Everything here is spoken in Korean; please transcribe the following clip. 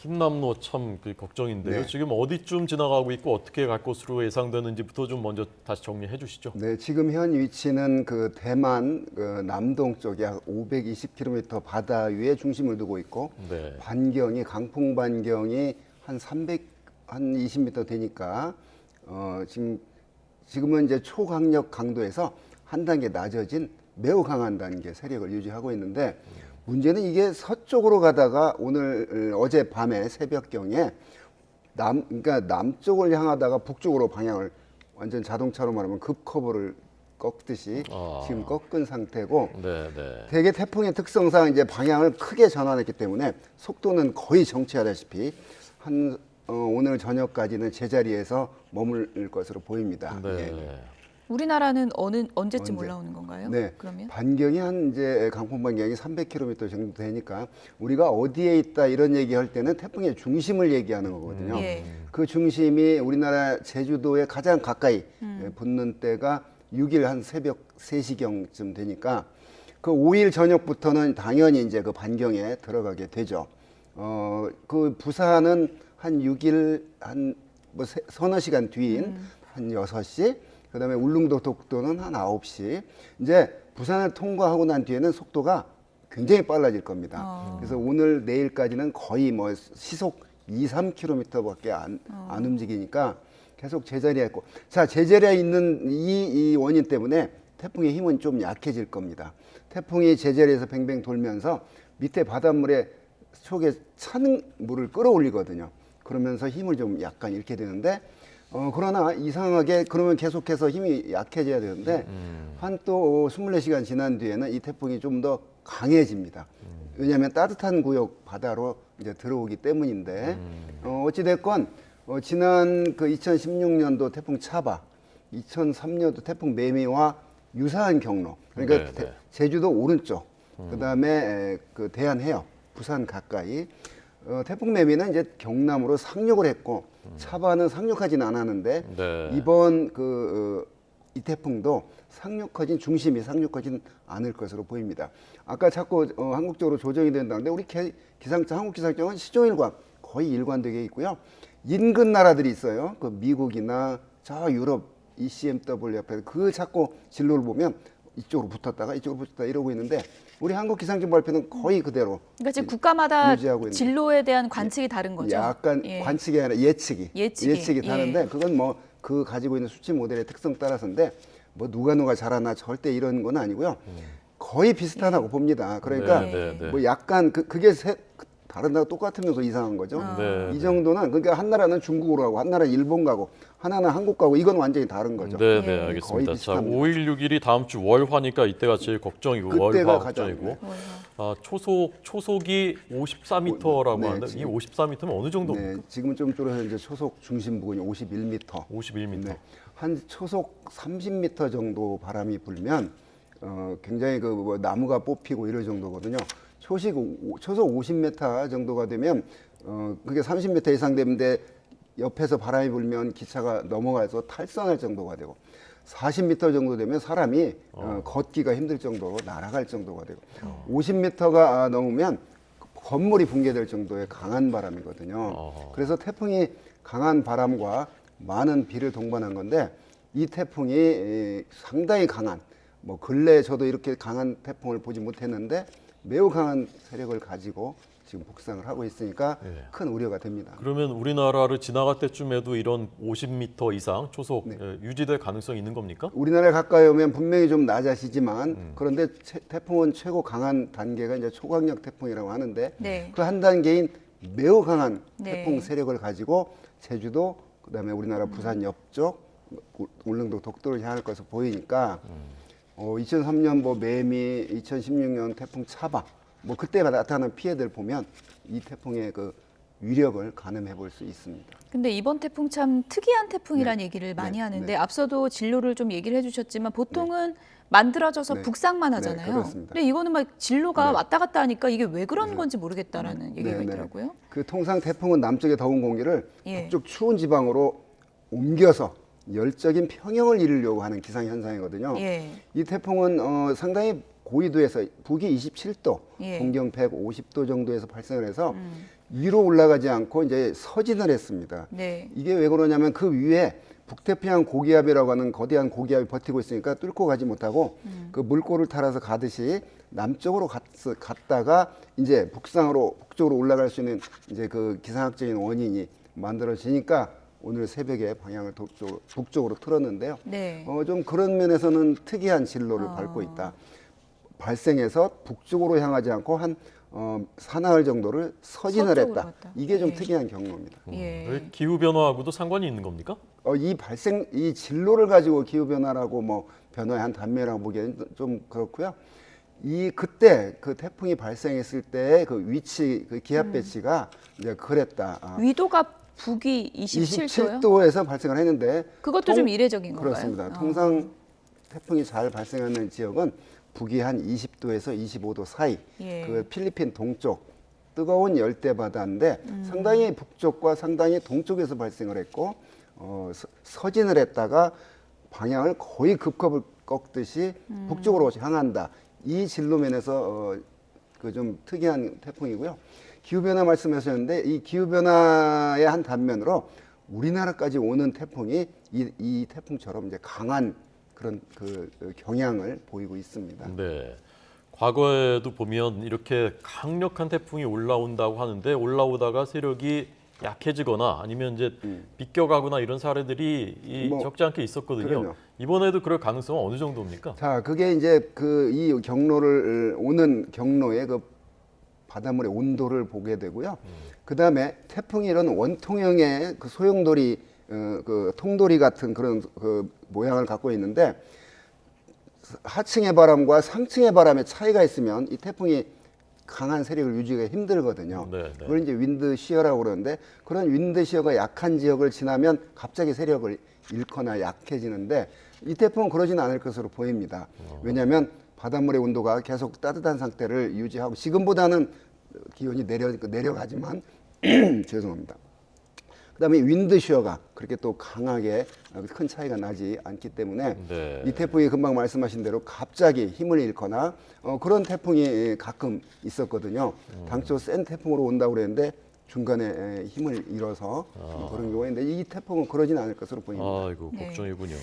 흰남노 참 걱정인데요. 네. 지금 어디쯤 지나가고 있고 어떻게 갈 것으로 예상되는지부터 좀 먼저 다시 정리해 주시죠. 네, 지금 현 위치는 그 대만 남동 쪽에 약 520km 바다 위에 중심을 두고 있고 네. 반경이 강풍 반경이 한 20m 되니까 지금은 이제 초강력 강도에서 한 단계 낮아진 매우 강한 단계 세력을 유지하고 있는데 문제는 이게 서쪽으로 가다가 어제 밤에 새벽경에 그러니까 남쪽을 향하다가 북쪽으로 방향을 완전 자동차로 말하면 급커브를 꺾듯이 지금 꺾은 상태고 네, 네. 대개 태풍의 특성상 이제 방향을 크게 전환했기 때문에 속도는 거의 정체하다시피 오늘 저녁까지는 제자리에서 머물 것으로 보입니다. 네. 예. 우리나라는 언제쯤 올라오는 건가요? 네, 그러면 반경이 이제 강풍 반경이 300km 정도 되니까 우리가 어디에 있다 이런 얘기할 때는 태풍의 중심을 얘기하는 거거든요. 예. 그 중심이 우리나라 제주도에 가장 가까이 붙는 때가 6일 한 새벽 3시경쯤 되니까 그 5일 저녁부터는 당연히 이제 그 반경에 들어가게 되죠. 그 부산은 한 6일 서너 시간 뒤인 한 6시, 그다음에 울릉도 독도는 한 9시. 이제 부산을 통과하고 난 뒤에는 속도가 굉장히 빨라질 겁니다. 그래서 오늘 내일까지는 거의 시속 2-3km밖에 안 움직이니까 계속 제자리에 있고, 자, 제자리에 있는 이 원인 때문에 태풍의 힘은 좀 약해질 겁니다. 태풍이 제자리에서 뱅뱅 돌면서 밑에 바닷물에 속에 찬 물을 끌어올리거든요. 그러면서 힘을 좀 약간 잃게 되는데 그러나 이상하게 그러면 계속해서 힘이 약해져야 되는데 한 또 24시간 지난 뒤에는 이 태풍이 좀 더 강해집니다. 왜냐하면 따뜻한 구역 바다로 이제 들어오기 때문인데 어찌됐건 지난 그 2016년도 태풍 차바, 2003년도 태풍 매미와 유사한 경로. 그러니까 네, 네. 제주도 오른쪽, 그다음에 그 대한해협, 부산 가까이. 태풍 매미는 이제 경남으로 상륙을 했고 차바는 상륙하지는 않았는데 네. 이번 이 태풍도 중심이 상륙하지는 않을 것으로 보입니다. 아까 자꾸 한국적으로 조정이 된다는데 우리 한국 기상청은 시종일관 거의 일관되게 있고요. 인근 나라들이 있어요. 그 미국이나 저 유럽 ECMW 옆에 자꾸 진로를 보면 이쪽으로 붙었다가 이러고 있는데 우리 한국 기상청 발표는 거의 그대로. 그러니까 지금 국가마다 유지하고 있는. 진로에 대한 관측이 다른 거죠. 약간 예. 관측이 아니라 예측이 예측이. 다른데 예. 그건 그 가지고 있는 수치 모델의 특성 따라서인데 누가 잘하나 절대 이런 건 아니고요. 거의 비슷하다고 봅니다. 그러니까 네, 네, 네. 약간 그게 다른 나라 똑같으면서 이상한 거죠. 네, 이 네. 정도는 그러니까 한 나라는 중국으로 가고 한 나라는 일본 가고 하나는 한국 가고 이건 완전히 다른 거죠. 네, 네, 예. 거의 알겠습니다. 자, 비슷합니다. 5일, 6일이 다음 주 월화니까 이때가 제일 걱정이고 그때가 월화 가장, 걱정이고. 네. 초속이 54m라고 네, 하는데 이 54m면 어느 정도입니까? 네, 지금은 좀 줄어서 이제 초속 중심 부근이 51m. 51m. 네, 한 초속 30m 정도 바람이 불면 굉장히 나무가 뽑히고 이럴 정도거든요. 초속 50m 정도가 되면 그게 30m 이상 되는데 옆에서 바람이 불면 기차가 넘어가서 탈선할 정도가 되고 40m 정도 되면 사람이 걷기가 힘들 정도로 날아갈 정도가 되고 50m가 넘으면 건물이 붕괴될 정도의 강한 바람이거든요. 그래서 태풍이 강한 바람과 많은 비를 동반한 건데 이 태풍이 상당히 강한 근래에 저도 이렇게 강한 태풍을 보지 못했는데 매우 강한 세력을 가지고 지금 북상을 하고 있으니까 네. 큰 우려가 됩니다. 그러면 우리나라를 지나갈 때쯤에도 이런 50m 이상 초속 네. 유지될 가능성이 있는 겁니까? 우리나라에 가까이 오면 분명히 좀 낮아지지만 그런데 태풍은 최고 강한 단계가 이제 초강력 태풍이라고 하는데 네. 그 한 단계인 매우 강한 네. 태풍 세력을 가지고 제주도 그다음에 우리나라 부산 옆쪽 울릉도 독도를 향할 것으로 보이니까 2003년 매미, 2016년 태풍 차바 그때 나타나는 피해들 보면 이 태풍의 그 위력을 가늠해 볼 수 있습니다. 근데 이번 태풍 참 특이한 태풍이라는 얘기를 많이 네, 하는데 네. 앞서도 진로를 좀 얘기를 해주셨지만 보통은 만들어져서 네. 북상만 네, 하잖아요. 그렇습니다. 근데 이거는 막 진로가 네. 왔다 갔다 하니까 이게 왜 그런 건지 모르겠다라는 얘기가 네, 네. 있더라고요. 그 통상 태풍은 남쪽의 더운 공기를 예. 북쪽 추운 지방으로 옮겨서 열적인 평형을 이루려고 하는 기상 현상이거든요. 예. 이 태풍은 상당히 고緯도에서 북위 27도, 예. 동경 150도 정도에서 발생을 해서 위로 올라가지 않고 이제 서진을 했습니다. 네. 이게 왜 그러냐면 그 위에 북태평양 고기압이라고 하는 거대한 고기압이 버티고 있으니까 뚫고 가지 못하고 그 물꼬를 타라서 가듯이 남쪽으로 갔다가 이제 북쪽으로 올라갈 수 있는 이제 그 기상학적인 원인이 만들어지니까 오늘 새벽에 방향을 북쪽으로 틀었는데요. 네. 좀 그런 면에서는 특이한 진로를 밟고 있다. 발생해서 북쪽으로 향하지 않고 한 사나흘 정도를 서진을 서쪽으로 했다. 갔다. 이게 좀 예. 특이한 경로입니다. 예. 기후 변화하고도 상관이 있는 겁니까? 이 진로를 가지고 기후 변화라고 뭐 변화의 한 단면이라고 보기에는 좀 그렇고요. 그때 그 태풍이 발생했을 때 그 위치, 그 기압 배치가 이제 그랬다. 위도가 북위 27도요? 27도에서 발생을 했는데 그것도 좀 이례적인 건가요? 그렇습니다. 통상 태풍이 잘 발생하는 지역은 북위 한 20도에서 25도 사이, 예. 그 필리핀 동쪽 뜨거운 열대 바다인데 상당히 북쪽과 상당히 동쪽에서 발생을 했고 서진을 했다가 방향을 거의 급겁을 꺾듯이 북쪽으로 향한다. 이 진로면에서 그 좀 특이한 태풍이고요. 기후변화 말씀하셨는데 이 기후변화의 한 단면으로 우리나라까지 오는 태풍이 이 태풍처럼 이제 강한 그런 그 경향을 보이고 있습니다. 네. 과거에도 보면 이렇게 강력한 태풍이 올라온다고 하는데 올라오다가 세력이 약해지거나 아니면 이제 비껴가거나 이런 사례들이 적지 않게 있었거든요. 그럼요. 이번에도 그럴 가능성은 어느 정도입니까? 자, 그게 이제 이 경로를 오는 경로의 그 바닷물의 온도를 보게 되고요. 그 다음에 태풍이 이런 원통형의 그 소용돌이, 그 통돌이 같은 그런 그 모양을 갖고 있는데 하층의 바람과 상층의 바람의 차이가 있으면 이 태풍이 강한 세력을 유지하기가 힘들거든요. 네, 네. 그걸 이제 윈드 시어라고 그러는데 그런 윈드 시어가 약한 지역을 지나면 갑자기 세력을 잃거나 약해지는데 이 태풍은 그러지는 않을 것으로 보입니다. 왜냐하면 바닷물의 온도가 계속 따뜻한 상태를 유지하고 지금보다는 기온이 내려가지만 죄송합니다. 그다음에 윈드 시어가 그렇게 또 강하게 큰 차이가 나지 않기 때문에 네. 이 태풍이 금방 말씀하신 대로 갑자기 힘을 잃거나 그런 태풍이 가끔 있었거든요. 당초 센 태풍으로 온다고 그랬는데 중간에 힘을 잃어서 그런 경우가 있는데 이 태풍은 그러진 않을 것으로 보입니다. 아이고 걱정이군요.